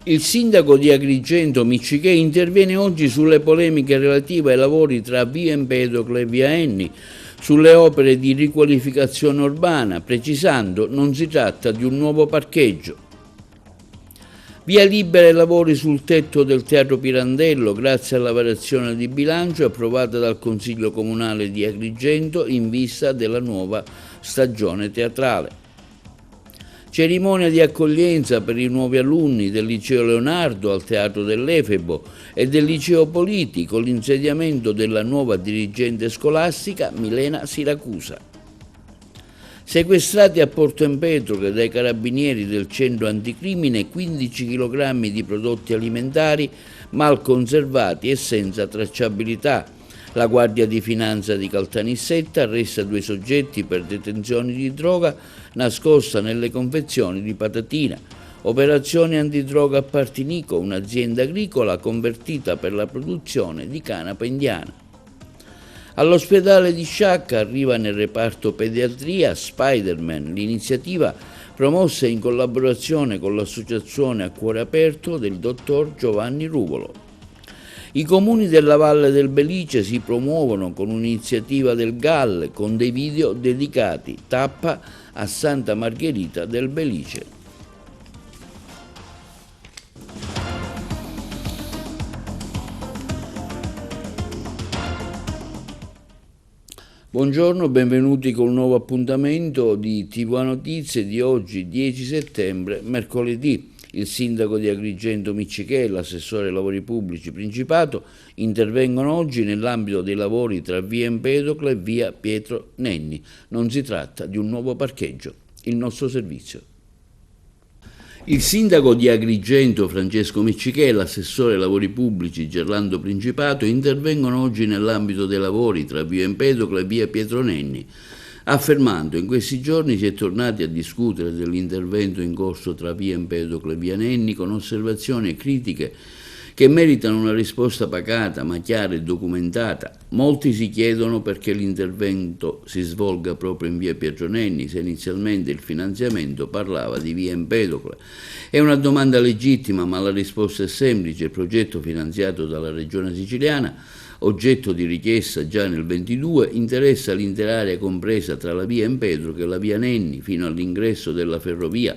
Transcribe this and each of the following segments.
Il sindaco di Agrigento Miccichè interviene oggi sulle polemiche relative ai lavori tra via Empedocle e via Enni, sulle opere di riqualificazione urbana, precisando non si tratta di un nuovo parcheggio. Via libera ai lavori sul tetto del Teatro Pirandello grazie alla variazione di bilancio approvata dal Consiglio Comunale di Agrigento in vista della nuova stagione teatrale. Cerimonia di accoglienza per i nuovi alunni del Liceo Leonardo al Teatro dell'Efebo e del Liceo Politi con l'insediamento della nuova dirigente scolastica Milena Siracusa. Sequestrati a Porto Empedocle dai carabinieri del centro anticrimine 15 kg di prodotti alimentari mal conservati e senza tracciabilità. La Guardia di Finanza di Caltanissetta arresta 2 soggetti per detenzione di droga nascosta nelle confezioni di patatina. Operazione antidroga a Partinico, un'azienda agricola convertita per la produzione di canapa indiana. All'ospedale di Sciacca arriva nel reparto pediatria Spider-Man, l'iniziativa promossa in collaborazione con l'associazione A Cuore Aperto del dottor Giovanni Ruvolo. I comuni della Valle del Belice si promuovono con un'iniziativa del GAL con dei video dedicati, tappa a Santa Margherita del Belice. Buongiorno, benvenuti con un nuovo appuntamento di TV Notizie di oggi 10 settembre, mercoledì. Il sindaco di Agrigento Miccichè e l'assessore ai lavori pubblici Principato intervengono oggi nell'ambito dei lavori tra via Empedocle e via Pietro Nenni. Non si tratta di un nuovo parcheggio. Il nostro servizio. Il sindaco di Agrigento Francesco Miccichè e l'assessore ai lavori pubblici Gerlando Principato intervengono oggi nell'ambito dei lavori tra via Empedocle e via Pietro Nenni, affermando in questi giorni si è tornati a discutere dell'intervento in corso tra via Empedocle e via Nenni con osservazioni e critiche che meritano una risposta pacata ma chiara e documentata. Molti si chiedono perché l'intervento si svolga proprio in via Pietro Nenni se inizialmente il finanziamento parlava di via Empedocle. È una domanda legittima ma la risposta è semplice: il progetto finanziato dalla Regione Siciliana, oggetto di richiesta già nel 22, interessa l'intera area compresa tra la via Empedocle e la via Nenni fino all'ingresso della ferrovia.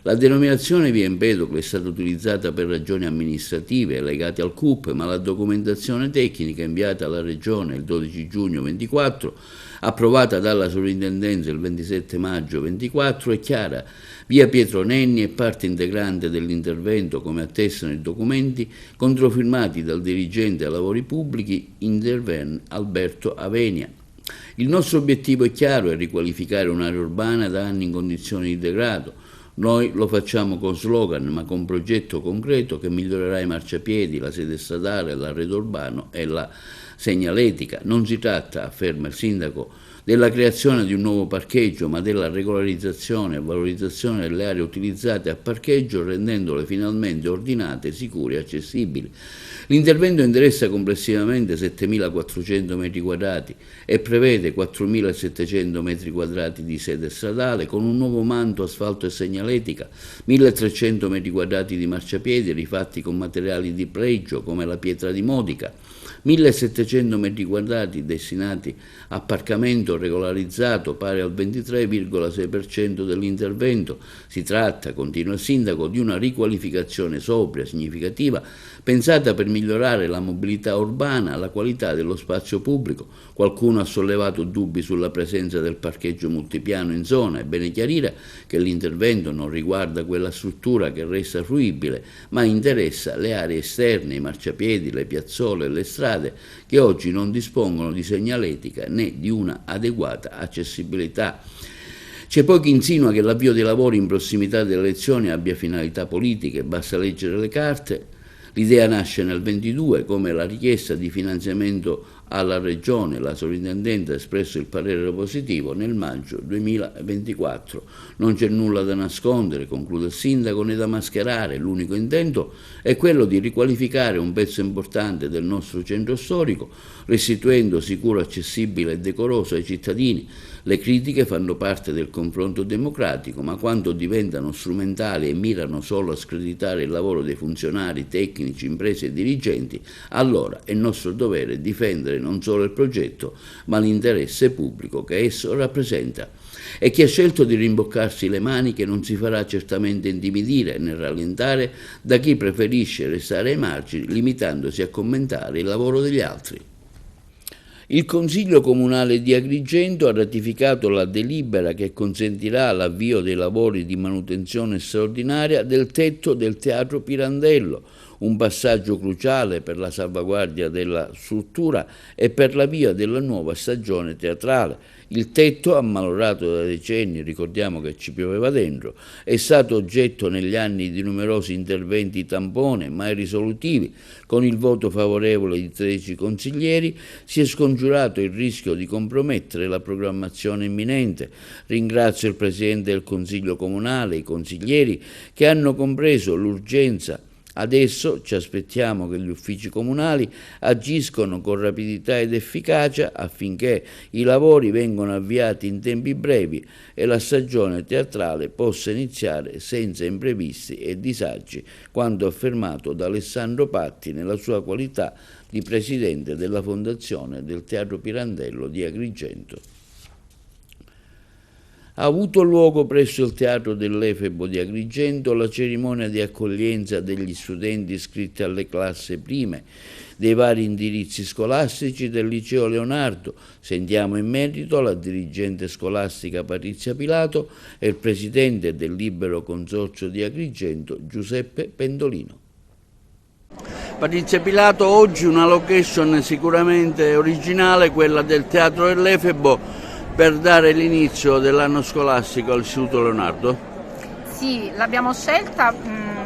La denominazione via Empedocle è stata utilizzata per ragioni amministrative legate al CUP, ma la documentazione tecnica inviata alla Regione il 12 giugno 24, approvata dalla Sovrintendenza il 27 maggio 24, è chiara. Via Pietro Nenni è parte integrante dell'intervento, come attestano i documenti controfirmati dal dirigente ai lavori pubblici Interven Alberto Avenia. Il nostro obiettivo è chiaro: è riqualificare un'area urbana da anni in condizioni di degrado. Noi lo facciamo con slogan, ma con progetto concreto che migliorerà i marciapiedi, la sede stradale, l'arredo urbano e la segnaletica. Non si tratta, afferma il sindaco, della creazione di un nuovo parcheggio, ma della regolarizzazione e valorizzazione delle aree utilizzate a parcheggio, rendendole finalmente ordinate, sicure e accessibili. L'intervento interessa complessivamente 7.400 metri quadrati e prevede 4.700 metri quadrati di sede stradale con un nuovo manto, asfalto e segnaletica, 1.300 metri quadrati di marciapiedi rifatti con materiali di pregio come la pietra di Modica, 1.700 metri quadrati destinati a apparcamento regolarizzato pari al 23,6% dell'intervento. Si tratta, continua il sindaco, di una riqualificazione sobria, significativa, pensata per migliorare la mobilità urbana, la qualità dello spazio pubblico. Qualcuno ha sollevato dubbi sulla presenza del parcheggio multipiano in zona. È bene chiarire che l'intervento non riguarda quella struttura che resta fruibile, ma interessa le aree esterne, i marciapiedi, le piazzole e le strade che oggi non dispongono di segnaletica né di una adeguata accessibilità. C'è poi chi insinua che l'avvio dei lavori in prossimità delle elezioni abbia finalità politiche, basta leggere le carte. L'idea nasce nel 22 come la richiesta di finanziamento alla Regione. La Sovrintendenza ha espresso il parere positivo nel maggio 2024. Non c'è nulla da nascondere, conclude il sindaco, né da mascherare. L'unico intento è quello di riqualificare un pezzo importante del nostro centro storico, restituendo sicuro, accessibile e decoroso ai cittadini. Le critiche fanno parte del confronto democratico, ma quando diventano strumentali e mirano solo a screditare il lavoro dei funzionari, tecnici, imprese e dirigenti, allora è nostro dovere difendere non solo il progetto, ma l'interesse pubblico che esso rappresenta. E chi ha scelto di rimboccarsi le maniche non si farà certamente intimidire né rallentare da chi preferisce restare ai margini, limitandosi a commentare il lavoro degli altri. Il Consiglio Comunale di Agrigento ha ratificato la delibera che consentirà l'avvio dei lavori di manutenzione straordinaria del tetto del Teatro Pirandello, un passaggio cruciale per la salvaguardia della struttura e per l'avvio della nuova stagione teatrale. Il tetto, ammalorato da decenni, ricordiamo che ci pioveva dentro, è stato oggetto negli anni di numerosi interventi tampone, mai risolutivi. Con il voto favorevole di 13 consiglieri si è scongiurato il rischio di compromettere la programmazione imminente. Ringrazio il Presidente del Consiglio Comunale, i consiglieri che hanno compreso l'urgenza. Adesso ci aspettiamo che gli uffici comunali agiscano con rapidità ed efficacia affinché i lavori vengano avviati in tempi brevi e la stagione teatrale possa iniziare senza imprevisti e disagi, quanto affermato da Alessandro Patti nella sua qualità di Presidente della Fondazione del Teatro Pirandello di Agrigento. Ha avuto luogo presso il Teatro dell'Efebo di Agrigento la cerimonia di accoglienza degli studenti iscritti alle classi prime dei vari indirizzi scolastici del Liceo Leonardo. Sentiamo in merito la dirigente scolastica Patrizia Pilato e il presidente del Libero Consorzio di Agrigento Giuseppe Pendolino. Patrizia Pilato, oggi una location sicuramente originale, quella del Teatro dell'Efebo, per dare l'inizio dell'anno scolastico all'Istituto Leonardo? Sì, l'abbiamo scelta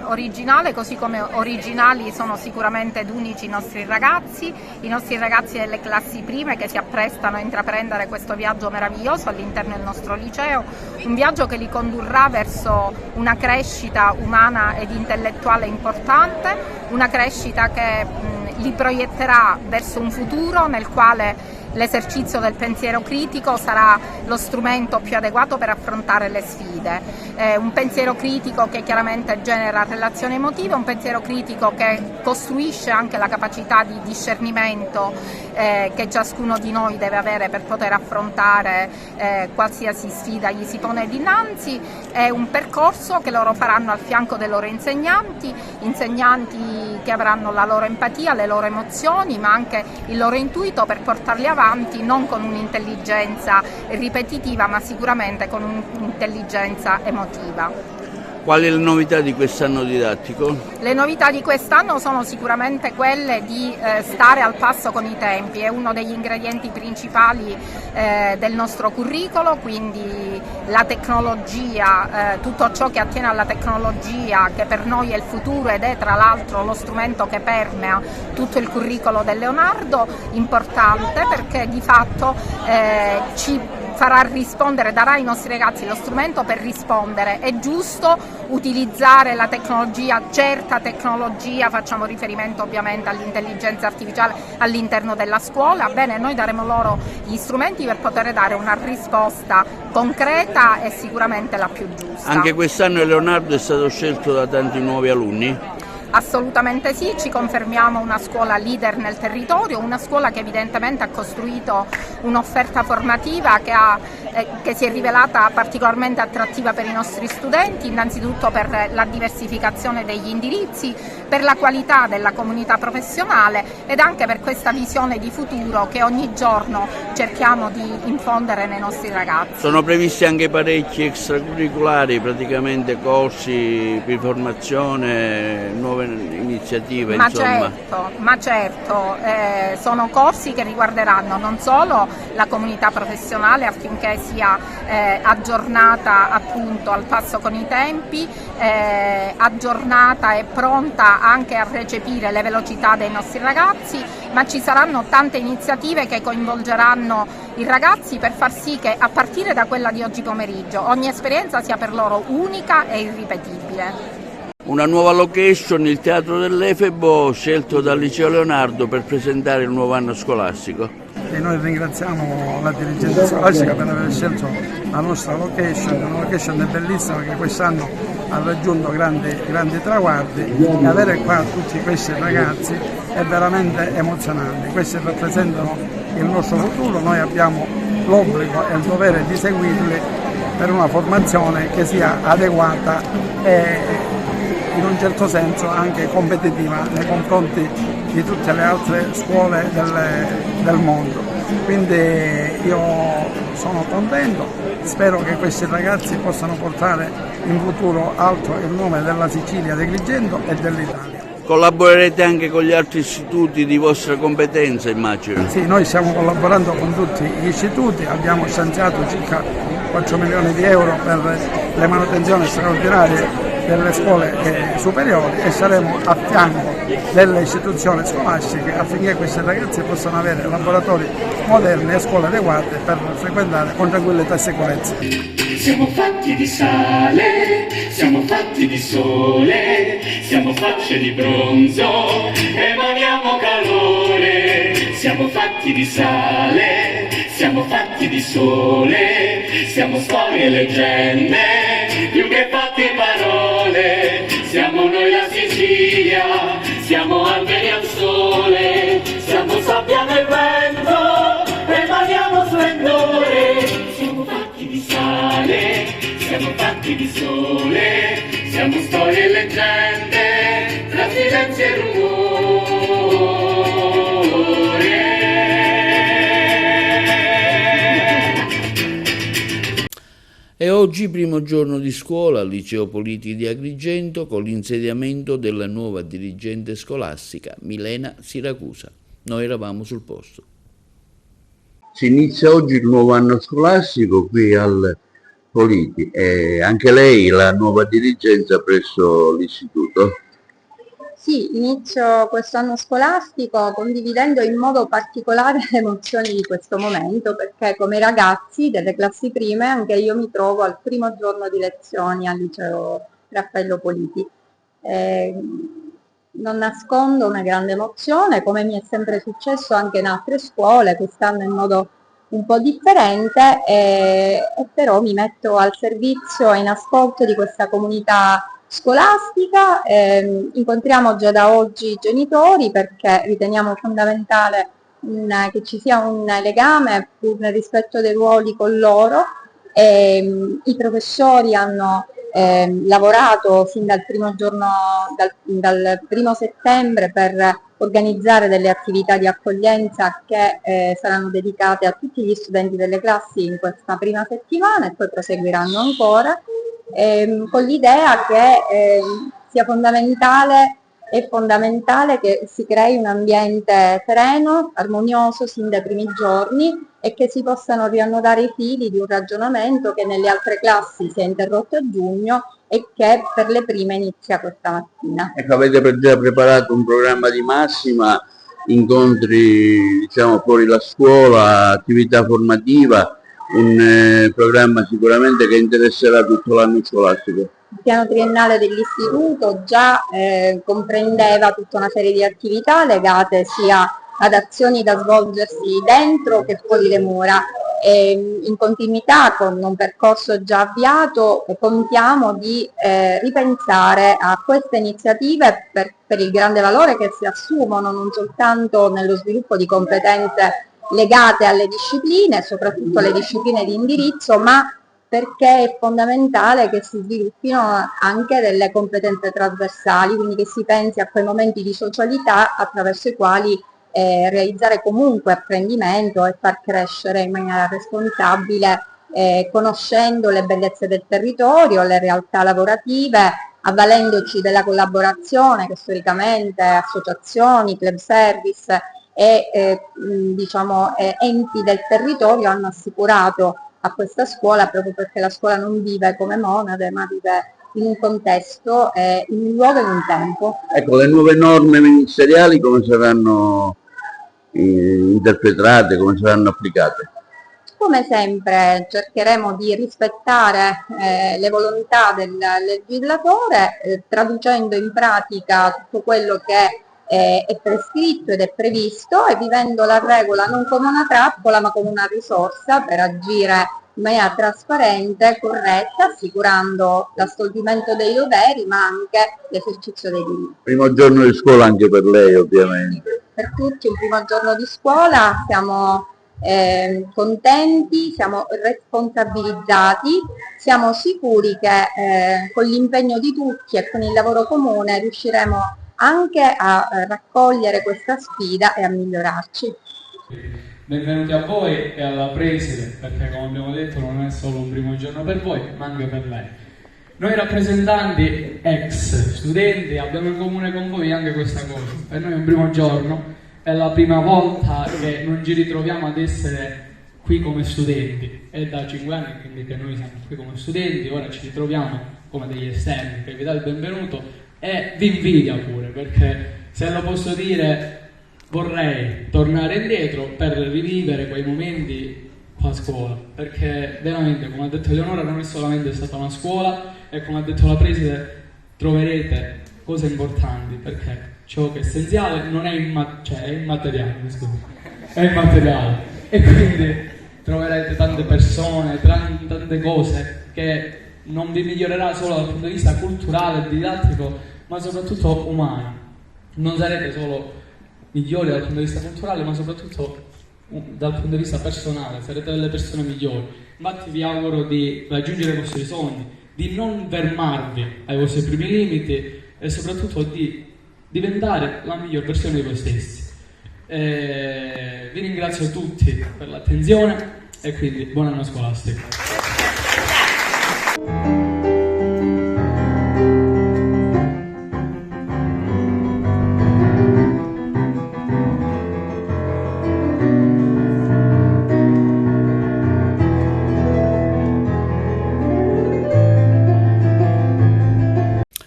originale, così come originali sono sicuramente ed unici i nostri ragazzi delle classi prime che si apprestano a intraprendere questo viaggio meraviglioso all'interno del nostro liceo, un viaggio che li condurrà verso una crescita umana ed intellettuale importante, una crescita che li proietterà verso un futuro nel quale l'esercizio del pensiero critico sarà lo strumento più adeguato per affrontare le sfide. Un pensiero critico che chiaramente genera relazioni emotive, un pensiero critico che costruisce anche la capacità di discernimento che ciascuno di noi deve avere per poter affrontare qualsiasi sfida gli si pone dinanzi. È un percorso che loro faranno al fianco dei loro insegnanti che avranno la loro empatia, le loro emozioni, ma anche il loro intuito per portarli avanti, non con un'intelligenza ripetitiva, ma sicuramente con un'intelligenza emotiva. Quali le novità di quest'anno didattico? Le novità di quest'anno sono sicuramente quelle di stare al passo con i tempi, è uno degli ingredienti principali del nostro curricolo, quindi la tecnologia, tutto ciò che attiene alla tecnologia, che per noi è il futuro ed è tra l'altro lo strumento che permea tutto il curricolo del Leonardo, importante perché di fatto ci farà rispondere, darà ai nostri ragazzi lo strumento per rispondere. È giusto utilizzare la tecnologia, certa tecnologia, facciamo riferimento ovviamente all'intelligenza artificiale all'interno della scuola, bene, noi daremo loro gli strumenti per poter dare una risposta concreta e sicuramente la più giusta. Anche quest'anno il Leonardo è stato scelto da tanti nuovi alunni? Assolutamente sì, ci confermiamo una scuola leader nel territorio, una scuola che evidentemente ha costruito un'offerta formativa che si è rivelata particolarmente attrattiva per i nostri studenti, innanzitutto per la diversificazione degli indirizzi, per la qualità della comunità professionale ed anche per questa visione di futuro che ogni giorno cerchiamo di infondere nei nostri ragazzi. Sono previsti anche parecchi extracurriculari, praticamente corsi di formazione, nuove iniziative, insomma. Ma certo, sono corsi che riguarderanno non solo la comunità professionale affinché sia aggiornata appunto al passo con i tempi, aggiornata e pronta anche a recepire le velocità dei nostri ragazzi, ma ci saranno tante iniziative che coinvolgeranno i ragazzi per far sì che a partire da quella di oggi pomeriggio ogni esperienza sia per loro unica e irripetibile. Una nuova location, il Teatro dell'Efebo, scelto dal Liceo Leonardo per presentare il nuovo anno scolastico. E noi ringraziamo la dirigenza scolastica per aver scelto la nostra location, una location bellissima che quest'anno ha raggiunto grandi traguardi, e avere qua tutti questi ragazzi è veramente emozionante. Questi rappresentano il nostro futuro, noi abbiamo l'obbligo e il dovere di seguirli per una formazione che sia adeguata e in un certo senso anche competitiva nei confronti di tutte le altre scuole del mondo. Quindi io sono contento, spero che questi ragazzi possano portare in futuro alto il nome della Sicilia, di Agrigento e dell'Italia. Collaborerete anche con gli altri istituti di vostra competenza, immagino? Sì, noi stiamo collaborando con tutti gli istituti, abbiamo stanziato circa 4 milioni di euro per le manutenzioni straordinarie delle scuole superiori e saremo a fianco delle istituzioni scolastiche affinché questi ragazzi possano avere laboratori moderni e scuole adeguate per frequentare con tranquillità e sicurezza. Siamo fatti di sale, siamo fatti di sole, siamo facce di bronzo, emaniamo calore. Siamo fatti di sale, siamo fatti di sole, siamo storie e leggende, più che fatti e parole. Siamo noi la Sicilia, siamo alberi al sole, siamo sabbia nel vento, emaniamo splendore. Siamo fatti di sale, siamo fatti di sole, siamo storie e leggende, tra silenzio e rumore. E oggi primo giorno di scuola al Liceo Politi di Agrigento con l'insediamento della nuova dirigente scolastica, Milena Siracusa. Noi eravamo sul posto. Si inizia oggi il nuovo anno scolastico qui al Politi e anche lei la nuova dirigenza presso l'istituto? Sì, inizio quest'anno scolastico condividendo in modo particolare le emozioni di questo momento, perché come ragazzi delle classi prime anche io mi trovo al primo giorno di lezioni al liceo Raffaello Politi. Non nascondo una grande emozione, come mi è sempre successo anche in altre scuole, quest'anno in modo un po' differente, e però mi metto al servizio e in ascolto di questa comunità scolastica. Incontriamo già da oggi i genitori perché riteniamo fondamentale che ci sia un legame pur nel rispetto dei ruoli con loro. I professori hanno lavorato sin dal primo giorno, dal 1° settembre, per organizzare delle attività di accoglienza che saranno dedicate a tutti gli studenti delle classi in questa prima settimana e poi proseguiranno ancora. Con l'idea che sia è fondamentale che si crei un ambiente sereno, armonioso sin dai primi giorni e che si possano riannodare i fili di un ragionamento che nelle altre classi si è interrotto a giugno e che per le prime inizia questa mattina. Ecco, avete già preparato un programma di massima, incontri diciamo fuori la scuola, attività formativa, un programma sicuramente che interesserà tutto l'anno scolastico. Il piano triennale dell'istituto già comprendeva tutta una serie di attività legate sia ad azioni da svolgersi dentro che fuori le mura. In continuità con un percorso già avviato contiamo di ripensare a queste iniziative per il grande valore che si assumono non soltanto nello sviluppo di competenze legate alle discipline, soprattutto alle discipline di indirizzo, ma perché è fondamentale che si sviluppino anche delle competenze trasversali, quindi che si pensi a quei momenti di socialità attraverso i quali realizzare comunque apprendimento e far crescere in maniera responsabile, conoscendo le bellezze del territorio, le realtà lavorative, avvalendoci della collaborazione che storicamente associazioni, club service e enti del territorio hanno assicurato a questa scuola, proprio perché la scuola non vive come monade, ma vive in un contesto, in un luogo e in un tempo. Ecco, le nuove norme ministeriali come saranno interpretate, come saranno applicate? Come sempre cercheremo di rispettare le volontà del legislatore, traducendo in pratica tutto quello che è prescritto ed è previsto e vivendo la regola non come una trappola ma come una risorsa per agire in maniera trasparente, corretta, assicurando l'assolvimento dei doveri ma anche l'esercizio dei diritti. Primo giorno di scuola anche per lei, ovviamente. Per tutti un primo giorno di scuola, siamo contenti, siamo responsabilizzati, siamo sicuri che con l'impegno di tutti e con il lavoro comune riusciremo anche a raccogliere questa sfida e a migliorarci. Benvenuti a voi e alla preside, perché come abbiamo detto non è solo un primo giorno per voi, ma anche per lei. Noi rappresentanti, ex studenti, abbiamo in comune con voi anche questa cosa. Per noi è un primo giorno, è la prima volta che non ci ritroviamo ad essere qui come studenti. È da 5 anni quindi che noi siamo qui come studenti, ora ci ritroviamo come degli esterni, che vi dà il benvenuto e vi invidia pure, perché se lo posso dire vorrei tornare indietro per rivivere quei momenti qua a scuola, perché veramente, come ha detto Eleonora, non è solamente stata una scuola e come ha detto la preside troverete cose importanti, perché ciò che è essenziale non è è immateriale, è immateriale, e quindi troverete tante persone, tante cose che non vi migliorerà solo dal punto di vista culturale e didattico, ma soprattutto umano. Non sarete solo migliori dal punto di vista culturale, ma soprattutto dal punto di vista personale, sarete delle persone migliori. Infatti vi auguro di raggiungere i vostri sogni, di non fermarvi ai vostri primi limiti e soprattutto di diventare la miglior versione di voi stessi. Vi ringrazio tutti per l'attenzione e quindi buon anno scolastico.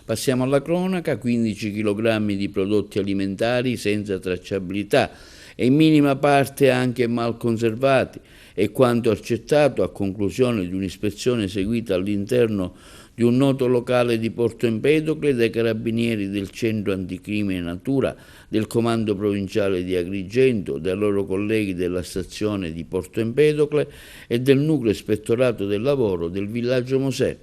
Passiamo alla cronaca: 15 kg di prodotti alimentari senza tracciabilità e in minima parte anche mal conservati, è quanto accertato a conclusione di un'ispezione eseguita all'interno di un noto locale di Porto Empedocle dai carabinieri del Centro Anticrimine Natura, del Comando Provinciale di Agrigento, dai loro colleghi della stazione di Porto Empedocle e del Nucleo Ispettorato del Lavoro del Villaggio Mosè.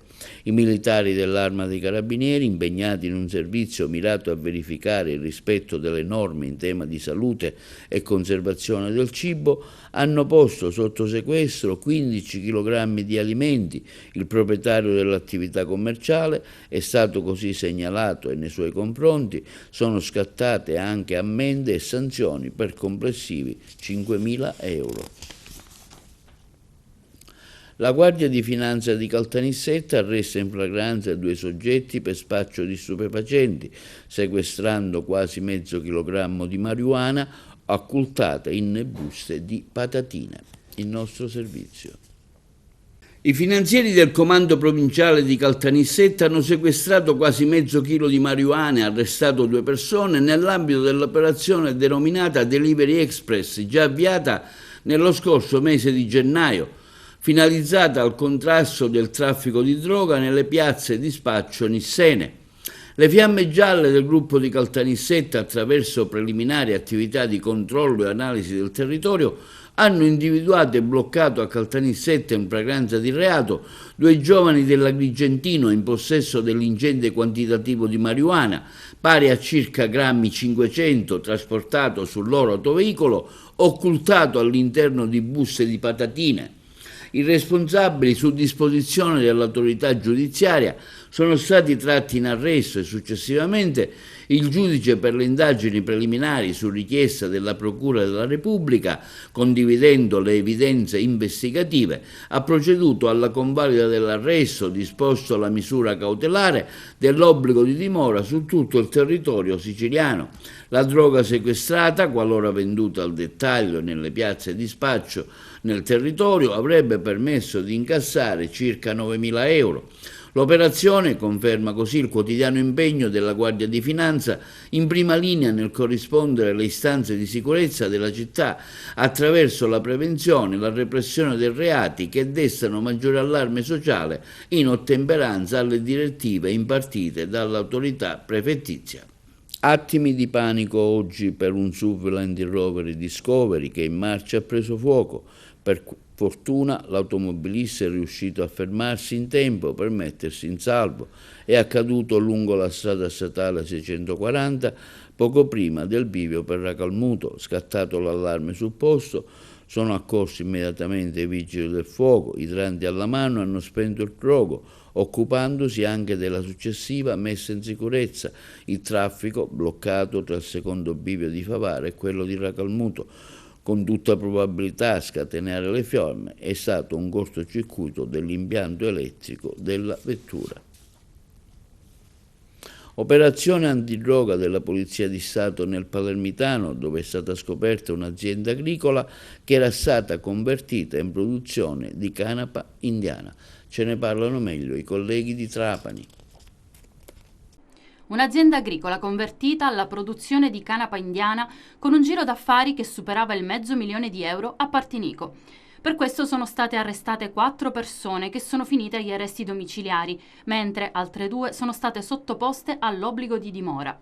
I militari dell'Arma dei Carabinieri, impegnati in un servizio mirato a verificare il rispetto delle norme in tema di salute e conservazione del cibo, hanno posto sotto sequestro 15 kg di alimenti. Il proprietario dell'attività commerciale è stato così segnalato e nei suoi confronti sono scattate anche ammende e sanzioni per complessivi 5.000 euro. La Guardia di Finanza di Caltanissetta arresta in flagranza 2 soggetti per spaccio di stupefacenti, sequestrando quasi mezzo chilogrammo di marijuana occultata in buste di patatine. Il nostro servizio. I finanzieri del Comando Provinciale di Caltanissetta hanno sequestrato quasi mezzo chilo di marijuana e arrestato 2 persone nell'ambito dell'operazione denominata Delivery Express, già avviata nello scorso mese di gennaio, finalizzata al contrasto del traffico di droga nelle piazze di spaccio nissene. Le fiamme gialle del gruppo di Caltanissetta, attraverso preliminari attività di controllo e analisi del territorio, hanno individuato e bloccato a Caltanissetta in flagranza di reato 2 giovani dell'Agrigentino in possesso dell'ingente quantitativo di marijuana, pari a circa grammi 500, trasportato sul loro autoveicolo, occultato all'interno di buste di patatine. I responsabili, su disposizione dell'autorità giudiziaria, sono stati tratti in arresto e successivamente il giudice per le indagini preliminari, su richiesta della Procura della Repubblica, condividendo le evidenze investigative, ha proceduto alla convalida dell'arresto, disposto la misura cautelare dell'obbligo di dimora su tutto il territorio siciliano. La droga sequestrata, qualora venduta al dettaglio nelle piazze di spaccio nel territorio avrebbe permesso di incassare circa 9.000 euro. L'operazione conferma così il quotidiano impegno della Guardia di Finanza in prima linea nel corrispondere alle istanze di sicurezza della città attraverso la prevenzione e la repressione dei reati che destano maggiore allarme sociale in ottemperanza alle direttive impartite dall'autorità prefettizia. Attimi di panico oggi per un SUV Land Rover Discovery che in marcia ha preso fuoco. Per fortuna l'automobilista è riuscito a fermarsi in tempo per mettersi in salvo. È accaduto lungo la strada statale 640 poco prima del bivio per Racalmuto. Scattato l'allarme sul posto, sono accorsi immediatamente i vigili del fuoco, idranti alla mano hanno spento il rogo, occupandosi anche della successiva messa in sicurezza. Il traffico bloccato tra il secondo bivio di Favara e quello di Racalmuto. Con tutta probabilità a scatenare le fiamme è stato un cortocircuito dell'impianto elettrico della vettura. Operazione antidroga della Polizia di Stato nel Palermitano, dove è stata scoperta un'azienda agricola che era stata convertita in produzione di canapa indiana. Ce ne parlano meglio i colleghi di Trapani. Un'azienda agricola convertita alla produzione di canapa indiana con un giro d'affari che superava il €500.000 a Partinico. Per questo sono state arrestate 4 persone che sono finite agli arresti domiciliari, mentre altre 2 sono state sottoposte all'obbligo di dimora.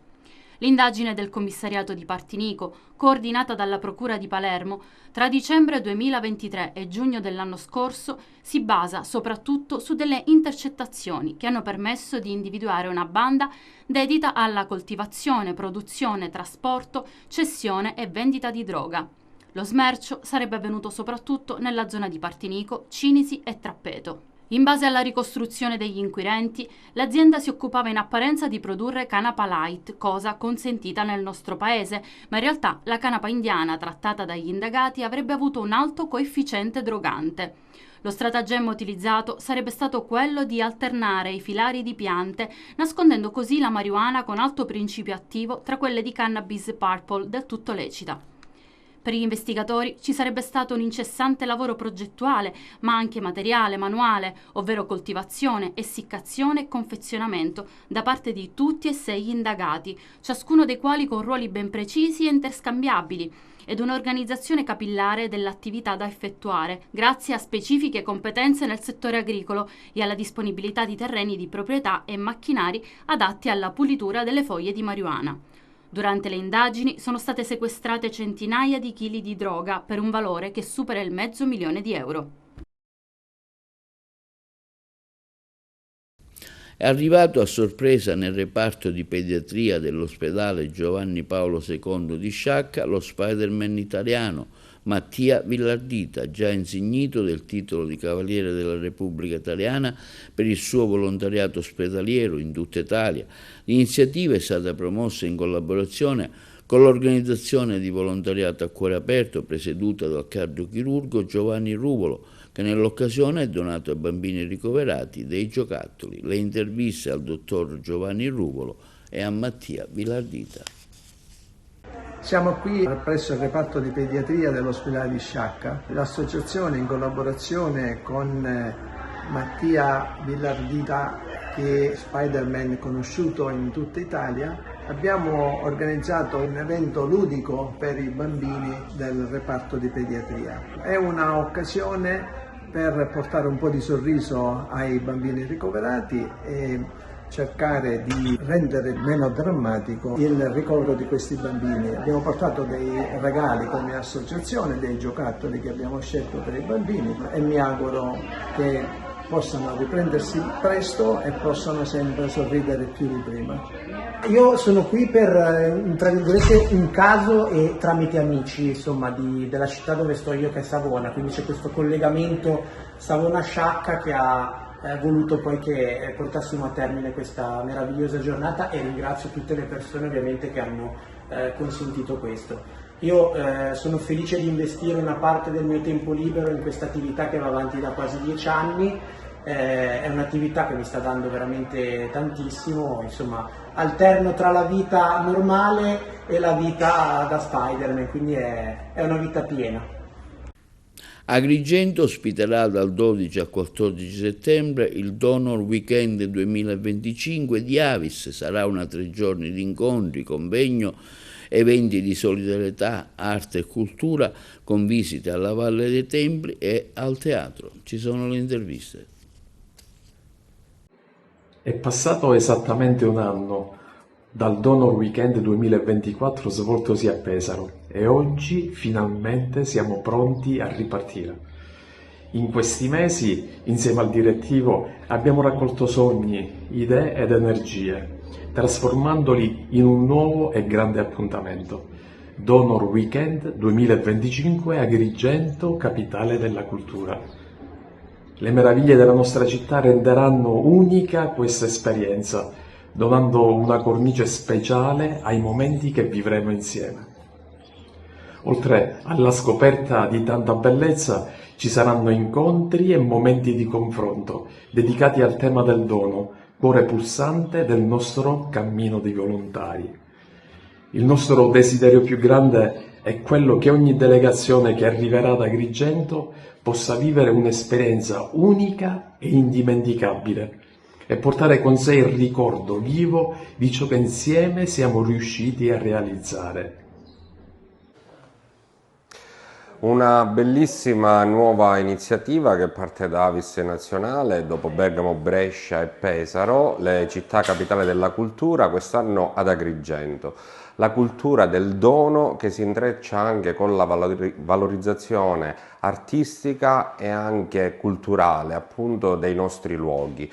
L'indagine del commissariato di Partinico, coordinata dalla Procura di Palermo, tra dicembre 2023 e giugno dell'anno scorso si basa soprattutto su delle intercettazioni che hanno permesso di individuare una banda dedita alla coltivazione, produzione, trasporto, cessione e vendita di droga. Lo smercio sarebbe avvenuto soprattutto nella zona di Partinico, Cinisi e Trappeto. In base alla ricostruzione degli inquirenti, l'azienda si occupava in apparenza di produrre canapa light, cosa consentita nel nostro paese, ma in realtà la canapa indiana trattata dagli indagati avrebbe avuto un alto coefficiente drogante. Lo stratagemma utilizzato sarebbe stato quello di alternare i filari di piante, nascondendo così la marijuana con alto principio attivo tra quelle di cannabis purple del tutto lecita. Per gli investigatori ci sarebbe stato un incessante lavoro progettuale, ma anche materiale, manuale, ovvero coltivazione, essiccazione e confezionamento, da parte di tutti e 6 indagati, ciascuno dei quali con ruoli ben precisi e interscambiabili, ed un'organizzazione capillare dell'attività da effettuare, grazie a specifiche competenze nel settore agricolo e alla disponibilità di terreni di proprietà e macchinari adatti alla pulitura delle foglie di marijuana. Durante le indagini sono state sequestrate centinaia di chili di droga per un valore che supera il €500.000. È arrivato a sorpresa nel reparto di pediatria dell'ospedale Giovanni Paolo II di Sciacca lo Spider-Man italiano Mattia Villardita, già insignito del titolo di Cavaliere della Repubblica Italiana per il suo volontariato ospedaliero in tutta Italia. L'iniziativa è stata promossa in collaborazione con l'organizzazione di volontariato a cuore aperto presieduta dal cardiochirurgo Giovanni Ruvolo, che nell'occasione ha donato ai bambini ricoverati dei giocattoli. Le interviste al dottor Giovanni Ruvolo e a Mattia Villardita. Siamo qui presso il reparto di pediatria dell'ospedale di Sciacca. L'associazione, in collaborazione con Mattia Villardita, che è Spider-Man conosciuto in tutta Italia, abbiamo organizzato un evento ludico per i bambini del reparto di pediatria. È un'occasione per portare un po' di sorriso ai bambini ricoverati e cercare di rendere meno drammatico il ricordo di questi bambini. Abbiamo portato dei regali come associazione, dei giocattoli che abbiamo scelto per i bambini e mi auguro che possano riprendersi presto e possano sempre sorridere più di prima. Io sono qui per, tra virgolette, un caso e tramite amici, insomma, della città dove sto io, che è Savona, quindi c'è questo collegamento Savona-Sciacca che ha voluto poi che portassimo a termine questa meravigliosa giornata, e ringrazio tutte le persone ovviamente che hanno consentito questo. Io sono felice di investire una parte del mio tempo libero in questa attività che va avanti da quasi 10 anni, è un'attività che mi sta dando veramente tantissimo, insomma alterno tra la vita normale e la vita da Spider-Man, quindi è una vita piena. Agrigento ospiterà dal 12 al 14 settembre il Donor Weekend 2025 di Avis. Sarà una 3 giorni di incontri, convegno, eventi di solidarietà, arte e cultura con visite alla Valle dei Templi e al teatro. Ci sono le interviste. È passato esattamente un anno dal Donor Weekend 2024 svoltosi a Pesaro e oggi finalmente siamo pronti a ripartire. In questi mesi, insieme al direttivo, abbiamo raccolto sogni, idee ed energie, trasformandoli in un nuovo e grande appuntamento. Donor Weekend 2025 Agrigento, capitale della cultura. Le meraviglie della nostra città renderanno unica questa esperienza, donando una cornice speciale ai momenti che vivremo insieme. Oltre alla scoperta di tanta bellezza, ci saranno incontri e momenti di confronto dedicati al tema del dono, cuore pulsante del nostro cammino di volontari. Il nostro desiderio più grande è quello che ogni delegazione che arriverà ad Agrigento possa vivere un'esperienza unica e indimenticabile e portare con sé il ricordo vivo di ciò che insieme siamo riusciti a realizzare. Una bellissima nuova iniziativa che parte da Avis Nazionale, dopo Bergamo, Brescia e Pesaro, le città capitali della cultura, quest'anno ad Agrigento. La cultura del dono che si intreccia anche con la valorizzazione artistica e anche culturale, appunto, dei nostri luoghi.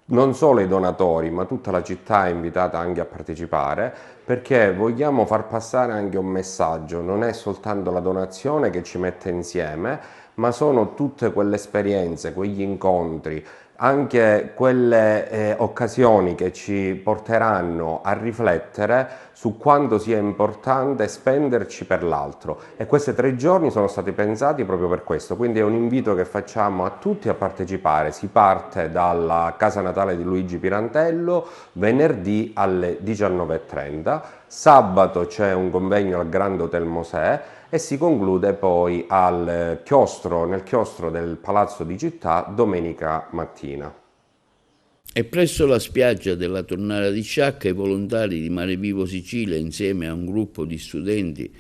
Non solo i donatori, ma tutta la città è invitata anche a partecipare, perché vogliamo far passare anche un messaggio. Non è soltanto la donazione che ci mette insieme, ma sono tutte quelle esperienze, quegli incontri, anche quelle occasioni che ci porteranno a riflettere su quanto sia importante spenderci per l'altro, e questi 3 giorni sono stati pensati proprio per questo, quindi è un invito che facciamo a tutti a partecipare. Si parte dalla casa natale di Luigi Pirantello venerdì alle 19:30, sabato c'è un convegno al Grand Hotel Mosè e si conclude poi nel chiostro del Palazzo di Città domenica mattina. E presso la spiaggia della Tonnara di Sciacca i volontari di Mare Vivo Sicilia, insieme a un gruppo di studenti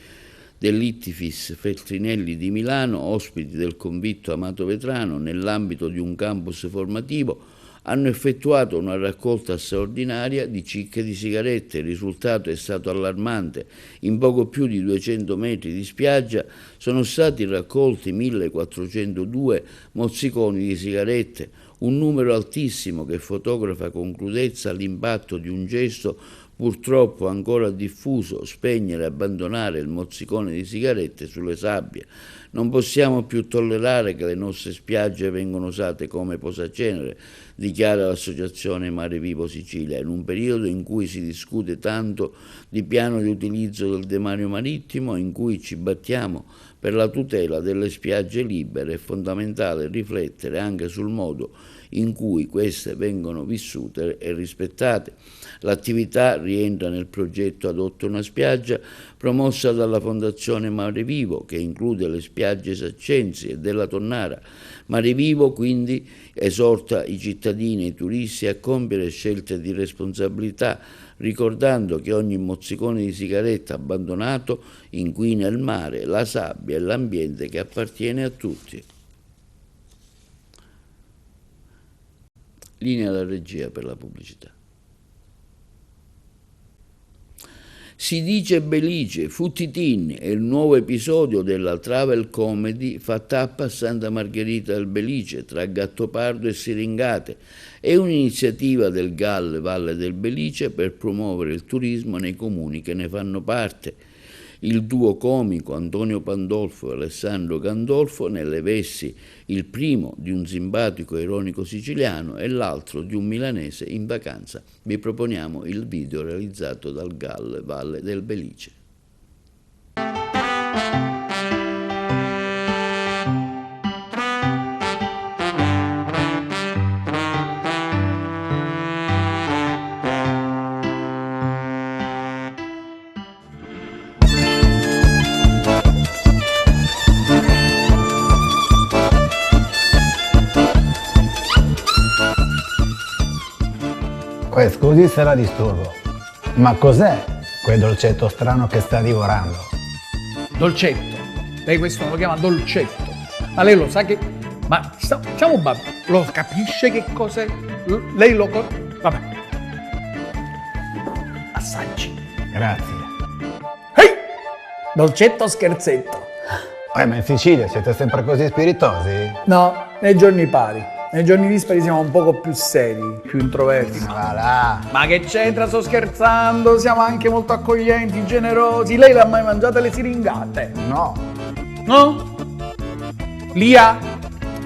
dell'Ittifis Feltrinelli di Milano, ospiti del convitto Amato Vetrano, nell'ambito di un campus formativo, hanno effettuato una raccolta straordinaria di cicche di sigarette. Il risultato è stato allarmante. In poco più di 200 metri di spiaggia sono stati raccolti 1402 mozziconi di sigarette, un numero altissimo che fotografa con crudezza l'impatto di un gesto purtroppo ancora diffuso: spegnere e abbandonare il mozzicone di sigarette sulle sabbie. Non possiamo più tollerare che le nostre spiagge vengano usate come posacenere, dichiara l'associazione Mare Vivo Sicilia. In un periodo in cui si discute tanto di piano di utilizzo del demanio marittimo, in cui ci battiamo per la tutela delle spiagge libere, è fondamentale riflettere anche sul modo in cui queste vengono vissute e rispettate. L'attività rientra nel progetto Adotta una spiaggia, promossa dalla Fondazione Mare Vivo, che include le spiagge saccensi e della Tonnara. Mare Vivo quindi esorta i cittadini e i turisti a compiere scelte di responsabilità, ricordando che ogni mozzicone di sigaretta abbandonato inquina il mare, la sabbia e l'ambiente che appartiene a tutti. Linea alla regia per la pubblicità. Si dice Belice, Futtitin è il nuovo episodio della travel comedy fa tappa a Santa Margherita del Belice tra Gattopardo e Siringate. È un'iniziativa del GAL Valle del Belice per promuovere il turismo nei comuni che ne fanno parte. Il duo comico Antonio Pandolfo e Alessandro Gandolfo, nelle vesti il primo di un simpatico e ironico siciliano e l'altro di un milanese in vacanza. Vi proponiamo il video realizzato dal GAL Valle del Belice. Poi scusi se la disturbo, ma cos'è quel dolcetto strano che sta divorando? Dolcetto? Lei questo non lo chiama dolcetto? Ma lei lo sa che... Ma siamo babbi, lo capisce che cos'è? Lei lo... Vabbè. Assaggi. Grazie. Ehi! Dolcetto scherzetto. Ma in Sicilia siete sempre così spiritosi? No, nei giorni pari. Nei giorni dispari siamo un poco più seri, più introverti. Ma che c'entra, sto scherzando, siamo anche molto accoglienti, generosi. Lei le ha mai mangiate le siringate? No. No? Lia,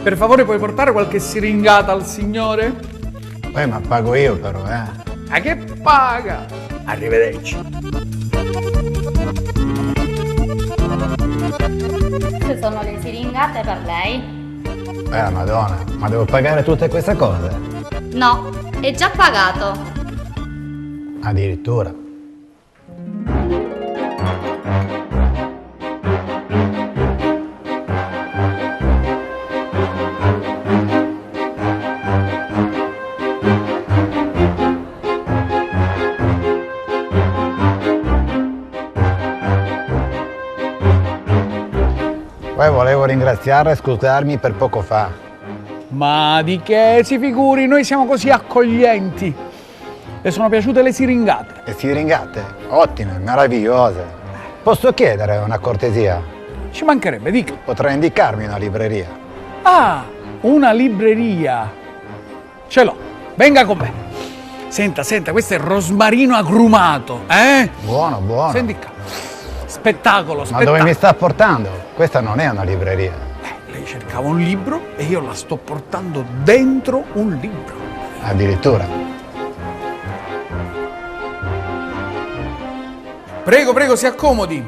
per favore puoi portare qualche siringata al signore? Ma pago io però, Ma che paga? Arrivederci. Queste sono le siringate per lei. Madonna, ma devo pagare tutte queste cose? No, è già pagato. Addirittura. Poi volevo ringraziarla e scusarmi per poco fa. Ma di che, si figuri, noi siamo così accoglienti. Le sono piaciute le siringate? Le siringate? Ottime, meravigliose. Posso chiedere una cortesia? Ci mancherebbe, dica. Potrei indicarmi una libreria? Ah, una libreria. Ce l'ho, venga con me. Senta, questo è rosmarino agrumato, Buono, buono. Senti qua. Spettacolo. Ma dove mi sta portando? Questa non è una libreria. Lei cercava un libro e io la sto portando dentro un libro. Addirittura. Prego, si accomodi.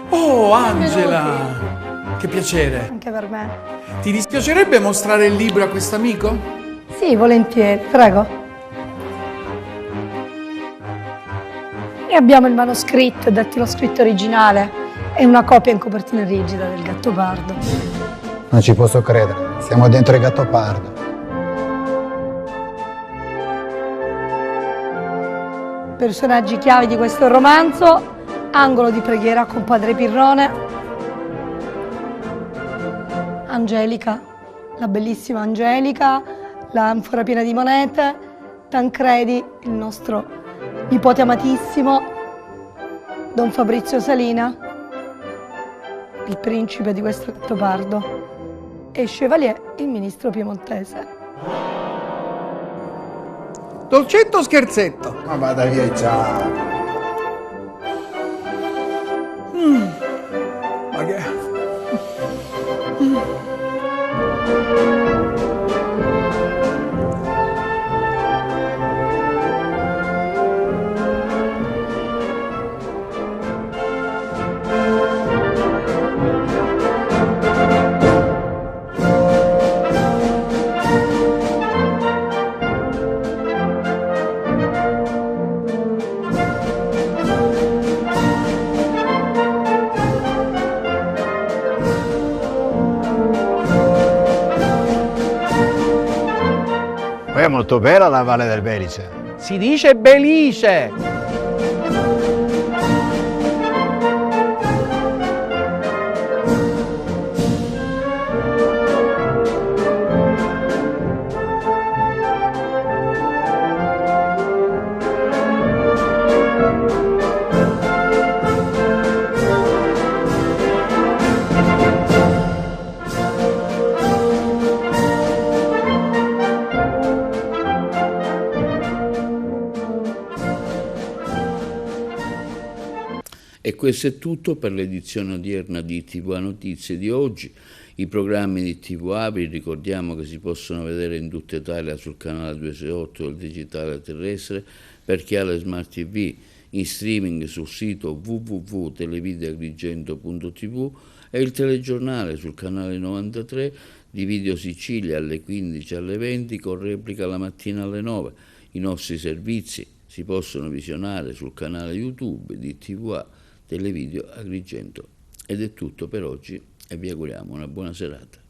Oh, Angela, che piacere. Anche per me. Ti dispiacerebbe mostrare il libro a quest'amico? Sì, volentieri, prego. E abbiamo il manoscritto, il dattilo scritto originale e una copia in copertina rigida del Gattopardo. Non ci posso credere, siamo dentro il Gattopardo. Personaggi chiave di questo romanzo: angolo di preghiera con padre Pirrone, Angelica, la bellissima Angelica, l'anfora piena di monete, Tancredi, il nostro nipote amatissimo, Don Fabrizio Salina, il principe di questo Gattopardo, e Chevalier, il ministro piemontese. Dolcetto o scherzetto? Ma vada via, ciao. Ma che... Poi è molto bella la Valle del Belice. Si dice Belice! E questo è tutto per l'edizione odierna di TV Notizie di oggi. I programmi di TV Apri ricordiamo che si possono vedere in tutta Italia sul canale 268 del digitale terrestre, per chi ha le smart TV in streaming sul sito www.televideoagrigento.tv e il telegiornale sul canale 93 di Video Sicilia alle 15 alle 20 con replica la mattina alle 9. I nostri servizi si possono visionare sul canale YouTube di TVA Televideo Agrigento. Ed è tutto per oggi e vi auguriamo una buona serata.